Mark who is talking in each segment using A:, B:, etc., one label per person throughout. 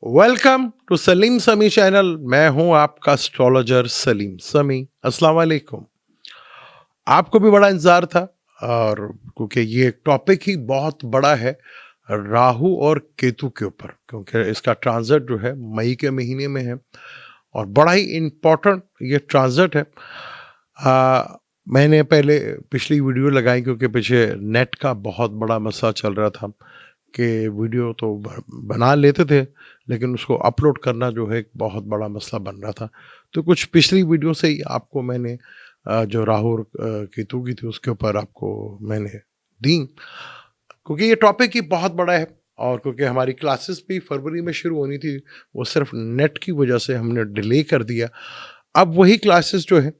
A: Welcome to Salim समी channel. मैं हूं आपका एस्ट्रोलॉजर सलीम समी। अस्सलाम वालेकुम। आपको भी बड़ा इंतजार था और क्योंकि ये टॉपिक ही बहुत बड़ा है राहु और केतु के ऊपर, क्योंकि इसका ट्रांजिट जो है मई के महीने में है और बड़ा ही इम्पोर्टेंट ये ट्रांजिट है। मैंने पहले पिछली वीडियो लगाई क्योंकि पीछे नेट का बहुत बड़ा मसला चल रहा था कि वीडियो तो बना लेते थे लेकिन उसको अपलोड करना जो है एक बहुत बड़ा मसला बन रहा था। तो कुछ पिछली वीडियो से ही आपको मैंने जो राहु और केतु की थी उसके ऊपर आपको मैंने दी, क्योंकि ये टॉपिक ही बहुत बड़ा है और क्योंकि हमारी क्लासेस भी फरवरी में शुरू होनी थी, वो सिर्फ नेट की वजह से हमने डिले कर दिया। अब वही क्लासेस जो है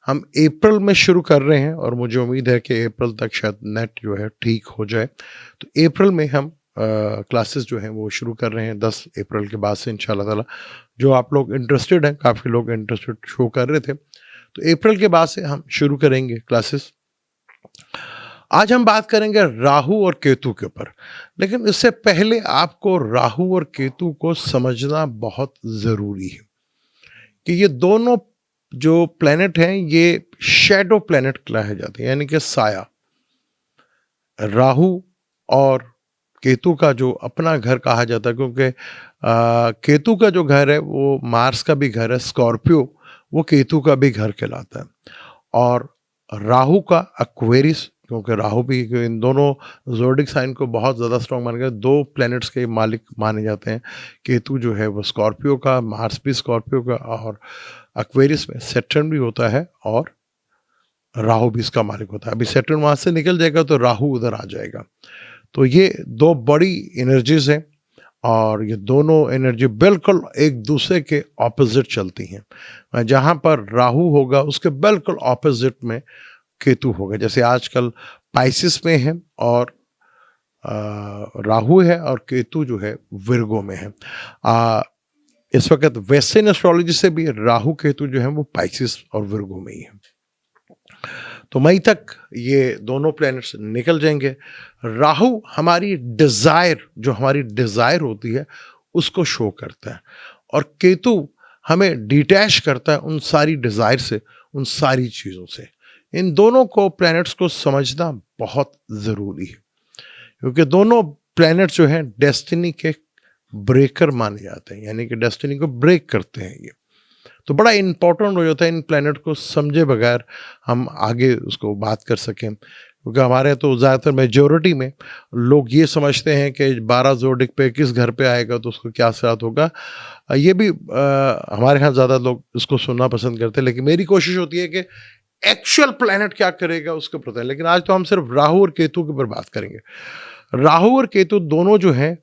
A: हम अप्रैल में शुरू कर रहे हैं और मुझे उम्मीद है कि अप्रैल तक शायद नेट जो है ठीक हो जाए। तो अप्रैल में हम क्लासेस जो हैं वो शुरू कर रहे हैं 10 अप्रैल के बाद से इंशाल्लाह ताला। जो आप लोग इंटरेस्टेड हैं, काफ़ी लोग इंटरेस्टेड शो कर रहे थे, तो अप्रैल के बाद से हम शुरू करेंगे क्लासेस। आज हम बात करेंगे राहु और केतु के ऊपर, लेकिन इससे पहले आपको राहु और केतु को समझना बहुत ज़रूरी है कि ये दोनों जो प्लैनेट हैं ये शैडो प्लैनेट कहे जाते हैं, यानी कि साया। राहु और केतु का जो अपना घर कहा जाता है, क्योंकि केतु का जो घर है वो मार्स का भी घर है, स्कॉर्पियो वो केतु का भी घर कहलाता है। और राहु का एक्वेरियस, क्योंकि राहु भी, इन दोनों ज़ोडिक साइन को बहुत ज़्यादा स्ट्रॉन्ग माना गया, दो प्लैनेट्स के मालिक माने जाते हैं। केतु जो है वो स्कॉर्पियो का, मार्स भी स्कॉर्पियो का, और एक्वेरियस में सैटर्न भी होता है और राहु भी इसका मालिक होता है। अभी सैटर्न वहाँ से निकल जाएगा तो राहु उधर आ जाएगा। तो ये दो बड़ी एनर्जीज हैं और ये दोनों एनर्जी बिल्कुल एक दूसरे के ऑपोजिट चलती हैं। जहाँ पर राहु होगा उसके बिल्कुल ऑपोजिट में केतु होगा। जैसे आजकल पाइसिस में है और राहु है और केतु जो है विर्गो में है। इस वक्त वेस्टर्न एस्ट्रोलॉजी से भी राहु केतु जो है वो पाइसिस और विर्गो में ही है। तो मई तक ये दोनों प्लैनेट्स निकल जाएंगे। राहु हमारी डिजायर, जो हमारी डिजायर होती है उसको शो करता है, और केतु हमें डिटैच करता है उन सारी डिजायर से, उन सारी चीजों से। इन दोनों को प्लैनेट्स को समझना बहुत जरूरी है, क्योंकि दोनों प्लैनेट्स जो हैं डेस्टिनी के ब्रेकर माने जाते हैं, यानी कि डेस्टिनी को ब्रेक करते हैं ये। तो बड़ा इंपॉर्टेंट हो जाता है इन प्लैनेट को समझे बगैर हम आगे उसको बात कर सकें, क्योंकि हमारे तो ज़्यादातर मेजोरिटी में लोग ये समझते हैं कि 12 जोडिक पे किस घर पे आएगा तो उसको क्या साथ होगा। ये भी हमारे यहाँ ज़्यादा लोग इसको सुनना पसंद करते हैं, लेकिन मेरी कोशिश होती है कि एक्चुअल प्लैनेट क्या करेगा उसको पता है। लेकिन आज तो हम सिर्फ राहु और केतु के ऊपर बात करेंगे। राहु और केतु दोनों जो हैं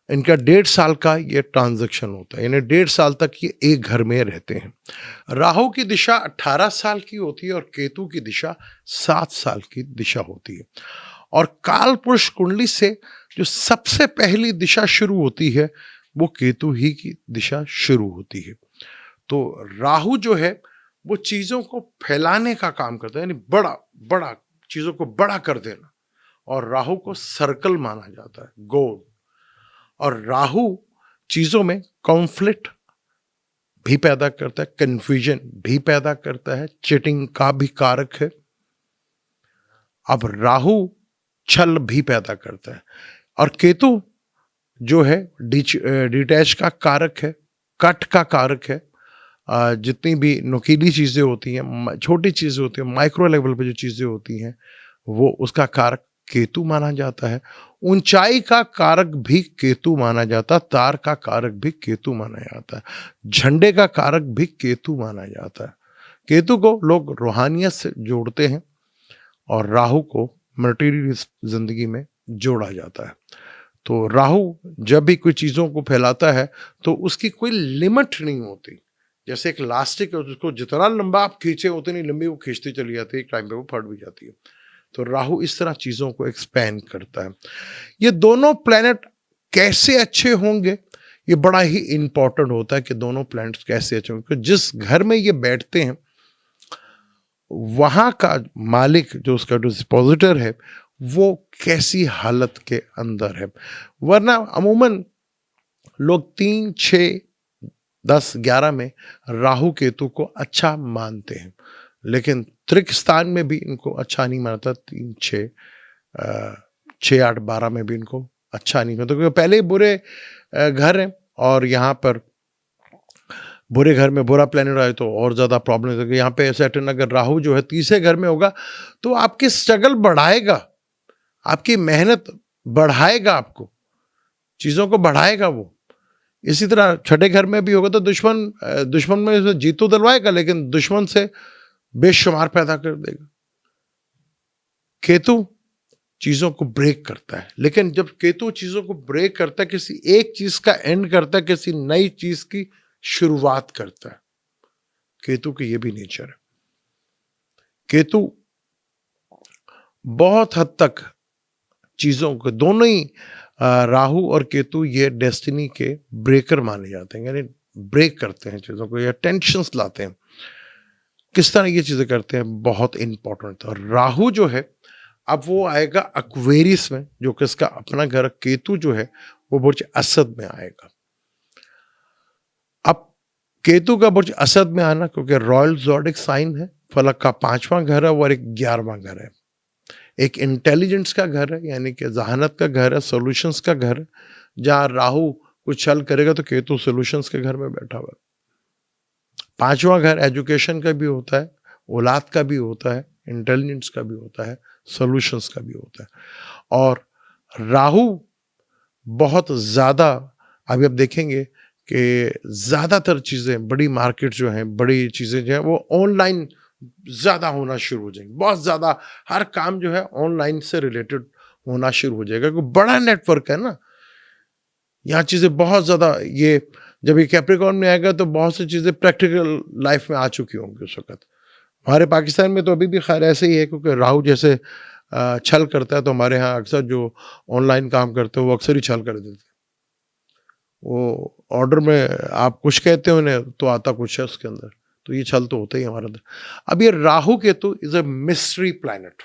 A: इनका 1.5 साल का ये ट्रांजैक्शन होता है, यानी 1.5 साल तक ये एक घर में रहते हैं। राहु की दिशा 18 साल की होती है और केतु की दिशा 7 साल की दिशा होती है। और काल पुरुष कुंडली से जो सबसे पहली दिशा शुरू होती है वो केतु ही की दिशा शुरू होती है। तो राहु जो है वो चीजों को फैलाने का काम करता है, यानी बड़ा बड़ा चीजों को बड़ा कर देना, और राहु को सर्कल माना जाता है, गोल। और राहु चीजों में कॉन्फ्लिक्ट भी पैदा करता है, कंफ्यूजन भी पैदा करता है, चीटिंग का भी कारक है। अब राहु छल भी पैदा करता है, और केतु जो है डिटैच का कारक है, कट का कारक है। जितनी भी नुकीली चीजें होती हैं, छोटी चीजें होती हैं, माइक्रो लेवल पे जो चीजें होती हैं वो उसका कारक केतु माना जाता है। ऊंचाई का कारक भी केतु माना जाता है, तार का कारक भी केतु माना जाता है, झंडे का कारक भी केतु माना जाता है। केतु को लोग रूहानियत से जोड़ते हैं और राहु को मटेरियल जिंदगी में जोड़ा जाता है। तो राहु जब भी कोई चीजों को फैलाता है तो उसकी कोई लिमिट नहीं होती। जैसे एक इलास्टिक है, उसको जितना लंबा आप खींचे उतनी लंबी वो खींचती चली जाती है, एक टाइम पे वो फट भी जाती है। तो राहु इस तरह चीजों को एक्सपैंड करता है। ये दोनों प्लैनेट कैसे अच्छे होंगे ये बड़ा ही इंपॉर्टेंट होता है कि दोनों प्लैनेट्स कैसे अच्छे होंगे। जिस घर में ये बैठते हैं वहां का मालिक, जो उसका डिस्पोजिटर है, वो कैसी हालत के अंदर है। वरना अमूमन लोग 3, 6, 10, 11 में राहु केतु को अच्छा मानते हैं, लेकिन त्रिक स्थान में भी इनको अच्छा नहीं मानता। 3, 6, 6, 8, 12 में भी इनको अच्छा नहीं मानता, क्योंकि पहले ही बुरे घर हैं, और यहाँ पर बुरे घर में बुरा प्लेनेट आए तो और ज़्यादा प्रॉब्लम है। यहाँ पे सैटर्न अगर राहु जो है तीसरे घर में होगा तो आपकी स्ट्रगल बढ़ाएगा, आपकी मेहनत बढ़ाएगा, आपको चीज़ों को बढ़ाएगा वो। इसी तरह छठे घर में भी होगा तो दुश्मन में जीत तो दिलवाएगा, लेकिन दुश्मन से बेशुमार पैदा कर देगा। केतु चीजों को ब्रेक करता है, लेकिन जब केतु चीजों को ब्रेक करता है, किसी एक चीज का एंड करता है, किसी नई चीज की शुरुआत करता है। केतु की यह भी नेचर है। केतु बहुत हद तक चीजों को, दोनों ही राहु और केतु ये डेस्टिनी के ब्रेकर माने जाते हैं, यानी ब्रेक करते हैं चीजों को या टेंशंस लाते हैं। किस तरह ये चीजें करते हैं, बहुत इंपॉर्टेंट। और राहु जो है अब वो आएगा एक्वेरियस में, जो कि इसका अपना घर। केतु जो है वो बुर्ज असद में आएगा। अब केतु का बुर्ज असद में आना, क्योंकि रॉयल ज़ोडिक साइन है, फलक का 5वां घर है और एक 11वां घर है। एक इंटेलिजेंस का घर है, यानी कि जहानत का घर है, सॉल्यूशंस का घर है। जहां राहु कुछ छल करेगा तो केतु सॉल्यूशंस के घर में बैठा हुआ है। 5वां घर एजुकेशन का भी होता है, औलाद का भी होता है, इंटेलिजेंस का भी होता है, सॉल्यूशंस का भी होता है। और राहु बहुत ज्यादा, अभी आप देखेंगे कि ज्यादातर चीजें, बड़ी मार्केट जो है, बड़ी चीजें जो है वो ऑनलाइन ज्यादा होना शुरू हो जाएंगे। बहुत ज्यादा हर काम जो है ऑनलाइन से रिलेटेड होना शुरू हो जाएगा, क्योंकि बड़ा नेटवर्क है ना। यहाँ चीजें बहुत ज्यादा, ये जब ये कैप्रिकॉर्न में आएगा तो बहुत सी चीजें प्रैक्टिकल लाइफ में आ चुकी होंगी उस वक्त। हमारे पाकिस्तान में तो अभी भी खैर ऐसे ही है, क्योंकि राहु जैसे छल करता है, तो हमारे यहाँ अक्सर जो ऑनलाइन काम करते हैं वो अक्सर ही छल कर देते हैं। वो ऑर्डर में आप कुछ कहते हो उन्हें तो आता कुछ है उसके अंदर, तो ये छल तो होता ही हमारे अंदर। अब ये Rahu Ketu is a mystery planet,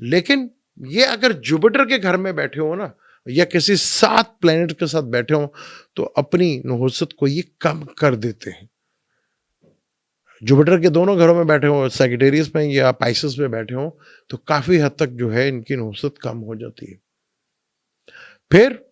A: लेकिन ये अगर जुपिटर के घर में बैठे हो ना, या किसी 7 प्लैनेट के साथ बैठे हो, तो अपनी नहुसत को ये कम कर देते हैं। जुपिटर के दोनों घरों में बैठे हो, सैजिटेरियस में या पाइसेस में बैठे हो, तो काफी हद तक जो है इनकी नहुसत कम हो जाती है। फिर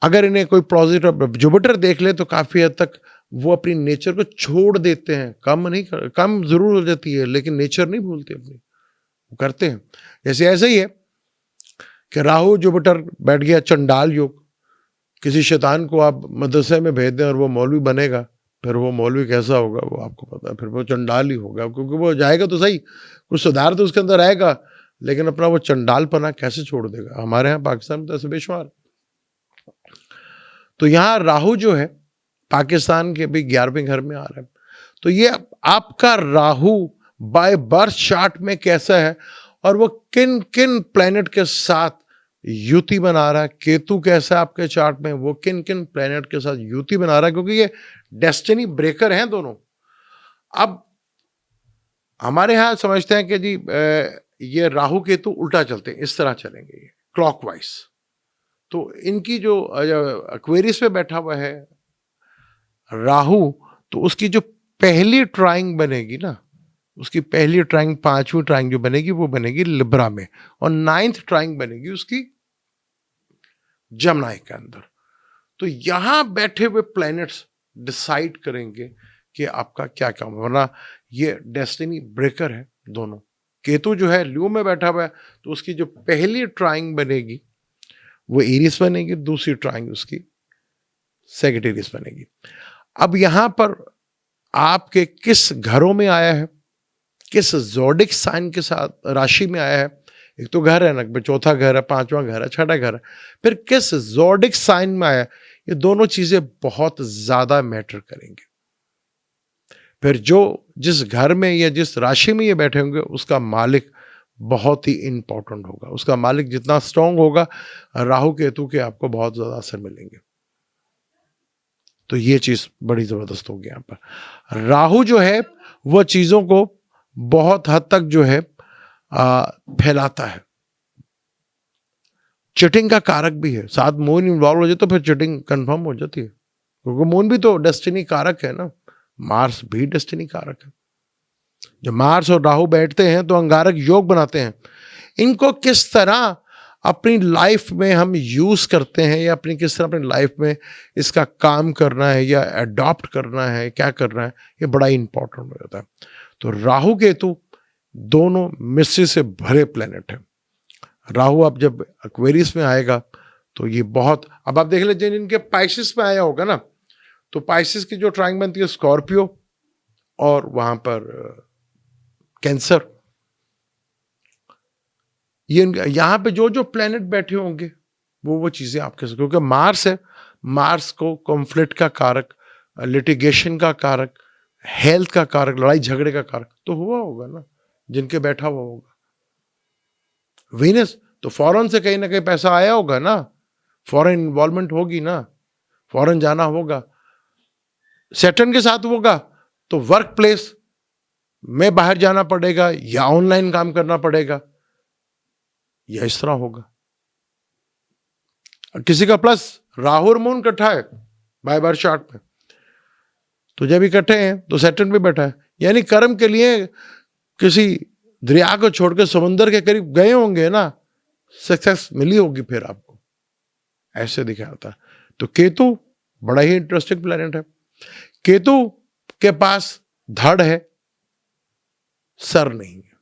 A: अगर इन्हें कोई पॉजिटिव जुपिटर देख ले तो काफी हद तक वो अपनी नेचर को छोड़ देते हैं। कम जरूर हो जाती है, लेकिन नेचर नहीं भूलते अपनी, वो करते हैं। जैसे ऐसे ही है कि राहु जुपिटर बैठ गया चंडाल योग। किसी शैतान को आप मदरसे में भेज दें और वो मौलवी बनेगा, फिर वो मौलवी कैसा होगा वो आपको पता है, फिर वो चंडाल ही होगा, क्योंकि वो जाएगा तो सही, कुछ सुधार तो उसके अंदर आएगा, लेकिन अपना वो चंडालपना कैसे छोड़ देगा। हमारे यहाँ पाकिस्तान में तो ऐसे बेशुमार। तो यहाँ राहु जो है पाकिस्तान के भी 11वें घर में आ रहा है। तो ये आपका राहु बाय बर्थ चार्ट में कैसा है, और वो किन किन प्लैनेट के साथ युति बना रहा है। केतु कैसा है आपके चार्ट में, वो किन किन प्लैनेट के साथ युति बना रहा है, क्योंकि ये डेस्टिनी ब्रेकर हैं दोनों। अब हमारे यहां समझते हैं कि जी ये राहु केतु उल्टा चलते हैं, इस तरह चलेंगे ये क्लॉकवाइज। तो इनकी जो एक्वेरियस में बैठा हुआ है राहु, तो उसकी जो पहली ट्राइंग बनेगी ना, उसकी पहली ट्राइंग, 5वीं ट्राइंग जो बनेगी वो बनेगी लिब्रा में, और 9th ट्राइंग बनेगी उसकी जमनाई के अंदर। तो यहां बैठे हुए प्लैनेट्स डिसाइड करेंगे कि आपका क्या काम है, वरना ये डेस्टिनी ब्रेकर है दोनों। केतु जो है ल्यू में बैठा हुआ है, तो उसकी जो पहली ट्राइंग बनेगी वो एरिस बनेगी, दूसरी ट्राइंग उसकी सैजिटेरियस बनेगी। अब यहां पर आपके किस घरों में आया है, किस ज़ोडिक साइन के साथ राशि में आया है, एक तो घर है ना, चौथा घर है, 5वां घर है, 6ठा घर है, फिर किस ज़ोडिक साइन में आया, ये दोनों चीजें बहुत ज्यादा मैटर करेंगे। फिर जो जिस घर में या जिस राशि में ये बैठे होंगे उसका मालिक बहुत ही इंपॉर्टेंट होगा। उसका मालिक जितना स्ट्रांग होगा, राहु केतु के आपको बहुत ज्यादा असर मिलेंगे। तो ये चीज बड़ी जबरदस्त होगी। यहाँ पर राहु जो है वो चीजों को बहुत हद तक जो है फैलाता है, चिटिंग का कारक भी है, साथ मून इन्वॉल्व हो जाए तो फिर चिटिंग कंफर्म हो जाती है, क्योंकि मून भी तो डेस्टिनी कारक है ना, मार्स भी डेस्टिनी कारक है। जब मार्स और राहु बैठते हैं तो अंगारक योग बनाते हैं। इनको किस तरह अपनी लाइफ में हम यूज करते हैं, या अपनी किस तरह अपनी लाइफ में इसका काम करना है या अडॉप्ट करना है, क्या करना है, ये बड़ा इंपॉर्टेंट हो जाता है। तो राहु केतु दोनों मिस्ट्री से भरे प्लेनेट है। राहु अब जब एक्वेरियस में आएगा तो ये बहुत, अब आप देख लीजिए जिनके पाइसिस में आया होगा ना, तो पाइसिस की जो ट्राइंग बनती है स्कॉर्पियो और वहां पर कैंसर, ये यहां पे जो जो प्लेनेट बैठे होंगे वो चीजें आपके साथ, क्योंकि मार्स है, मार्स को कॉन्फ्लिक्ट का कारक, लिटिगेशन का कारक, हेल्थ का कारक, लड़ाई झगड़े का कारक तो हुआ होगा ना जिनके बैठा हुआ होगा। वीनस तो फॉरेन से कहीं ना कहीं पैसा आया होगा ना, फॉरेन इन्वॉल्वमेंट होगी ना, फॉरेन जाना होगा। सैटर्न के साथ होगा तो वर्क प्लेस में बाहर जाना पड़ेगा या ऑनलाइन काम करना पड़ेगा, या इस तरह होगा। किसी का प्लस राहु और मून इकट्ठा है बाय बर्थ चार्ट में, तो जब इकट्ठे हैं तो सैटर्न भी बैठा है, यानी कर्म के लिए किसी दरिया को छोड़कर समुद्र के करीब गए होंगे ना, सक्सेस मिली होगी फिर आपको, ऐसे दिखाता है। तो केतु बड़ा ही इंटरेस्टिंग प्लेनेट है। केतु के पास धड़ है, सर नहीं है।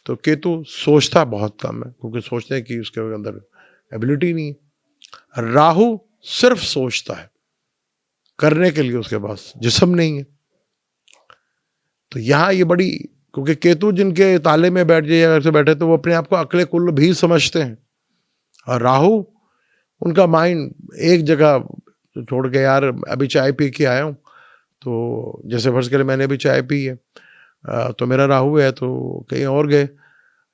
A: तो केतु सोचता बहुत कम है, क्योंकि सोचने की उसके अंदर एबिलिटी नहीं है। राहु सिर्फ सोचता है, करने के लिए उसके पास जिस्म नहीं है। तो यहां ये बड़ी, क्योंकि केतु जिनके ताले में बैठ जाए या ऐसे बैठे तो वो अपने आप को अकले कुल्ल भी समझते हैं, और राहु उनका माइंड एक जगह छोड़ के, यार अभी चाय पी के आया हूं, तो जैसे फर्ज करें मैंने भी चाय पी है, तो मेरा राहु है, तो कहीं और गए,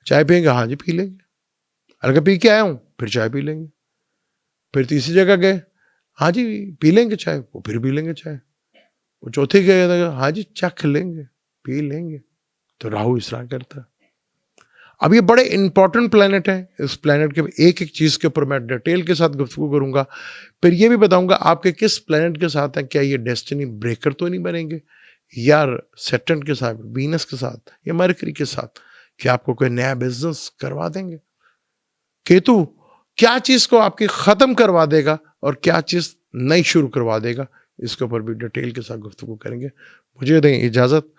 A: चाय पियेंगे, हाँ जी पी लेंगे, अगर पी के आया हूं फिर चाय पी लेंगे, फिर तीसरी जगह गए, हाँ जी पी लेंगे चाय, वो फिर पी लेंगे चाय, वो चौथी गए, हाँ जी चख लेंगे, पी लेंगे। तो राहु इस तरह करता है। अब ये बड़े इंपॉर्टेंट प्लेनेट है, इस प्लेनेट के एक एक चीज के ऊपर मैं डिटेल के साथ गुफ्तगू करूंगा, फिर ये भी बताऊंगा आपके किस प्लेनेट के साथ है, क्या ये डेस्टिनी ब्रेकर तो नहीं बनेंगे, या सैटर्न के साथ, वीनस के साथ, या मरकरी के साथ, क्या आपको कोई नया बिजनेस करवा देंगे। केतु क्या चीज को आपकी खत्म करवा देगा और क्या चीज नई शुरू करवा देगा, इसके ऊपर भी डिटेल के साथ गुफ्तगू करेंगे। मुझे दें इजाजत,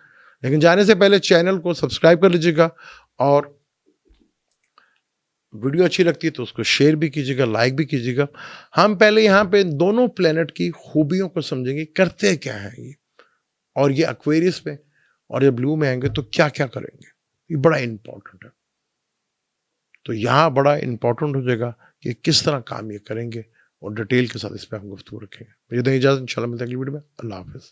A: लेकिन जाने से पहले चैनल को सब्सक्राइब कर लीजिएगा, और वीडियो अच्छी लगती है तो उसको शेयर भी कीजिएगा, लाइक भी कीजिएगा। हम पहले यहाँ पे दोनों प्लेनेट की खूबियों को समझेंगे, करते क्या है ये, और ये एक्वेरियस में और ये ब्लू में आएंगे तो क्या क्या करेंगे, ये बड़ा इंपॉर्टेंट है। तो यहाँ बड़ा इंपॉर्टेंट हो जाएगा कि किस तरह काम ये करेंगे, और डिटेल के साथ इस पर हम गुफ्तगू रखेंगे। मुझे दें इजाजत, इंशाल्लाह मिलते हैं अगली वीडियो में। अल्लाह हाफिज।